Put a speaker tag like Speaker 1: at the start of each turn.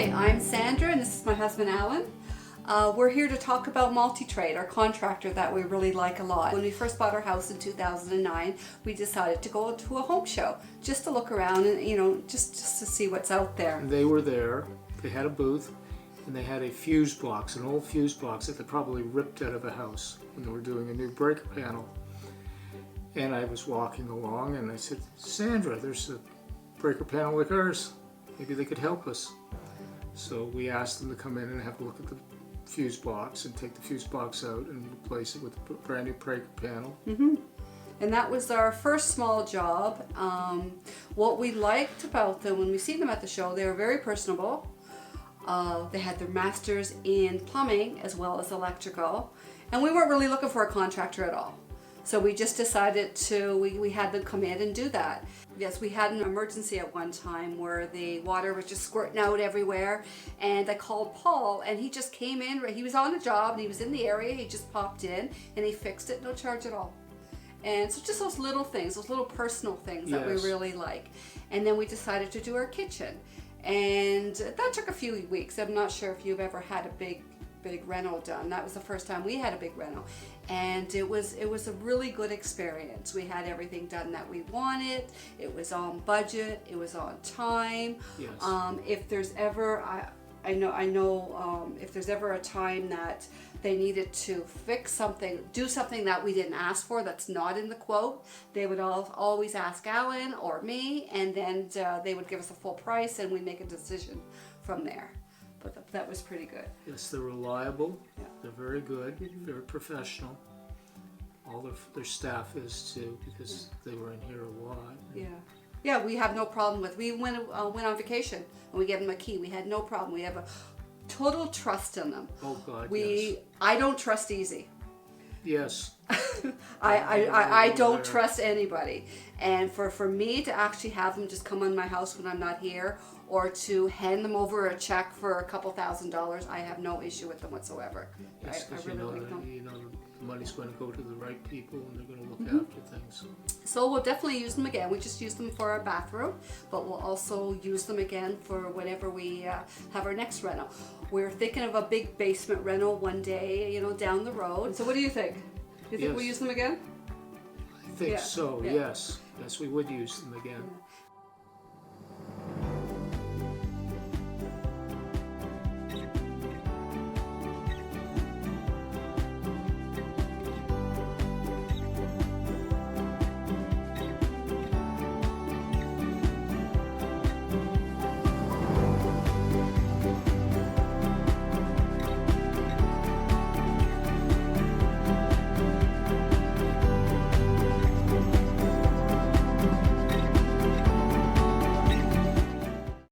Speaker 1: Hi, I'm Sandra and this is my husband Alan. We're here to talk about multi-trade, our contractor that we really like a lot. When we first bought our house in 2009, we decided to go to a home show just to look around and just to see what's out there.
Speaker 2: They were there, they had a booth, and they had a fuse box, an old fuse box that they probably ripped out of a house when they were doing a new breaker panel. And I was walking along and I said, Sandra, there's a breaker panel like ours. Maybe they could help us. So we asked them to come in and have a look at the fuse box and take the fuse box out and replace it with a brand new breaker panel.
Speaker 1: And that was our first small job. What we liked about them, when we seen them at the show, they were very personable. They had their masters in plumbing as well as electrical. And we weren't really looking for a contractor at all. So we just decided we had them come in and do that. Yes, we had an emergency at one time where the water was just squirting out everywhere, and I called Paul and he just came in. He was on a job and he was in the area. He just popped in and he fixed it, no charge at all. And so just those little things, those little personal things that we really like. And then we decided to do our kitchen, and that took a few weeks. I'm not sure if you've ever had a big reno done. That was the first time we had a big reno, and it was a really good experience. We had everything done that we wanted. It was on budget. It was on time.
Speaker 2: Yes.
Speaker 1: If there's ever I know if there's ever a time that they needed to fix something, do something that we didn't ask for, that's not in the quote, they would always ask Alan or me, and then they would give us a full price and we'd make a decision from there. But that was pretty good.
Speaker 2: Yes, they're reliable,
Speaker 1: Yeah.
Speaker 2: they're very good, very professional. All their staff is too, because they were in here a lot.
Speaker 1: Yeah, we have no problem with. We went on vacation and we gave them a key. We had no problem. We have a total trust in them.
Speaker 2: Oh God, yes.
Speaker 1: I don't trust easy.
Speaker 2: Yes.
Speaker 1: I don't trust anybody. And for me to actually have them just come on my house when I'm not here, or to hand them over a check for a couple $1,000s, I have no issue with them whatsoever.
Speaker 2: Yes,
Speaker 1: I
Speaker 2: because
Speaker 1: really like them.
Speaker 2: you know the money's going to go to the right people and they're going to look after things.
Speaker 1: So we'll definitely use them again. We just use them for our bathroom, but we'll also use them again for whenever we have our next reno. We're thinking of a big basement reno one day, down the road. So what do you think? Do you think we'll use them again?
Speaker 2: I think so,
Speaker 1: Yeah.
Speaker 2: yes. Yes, we would use them again.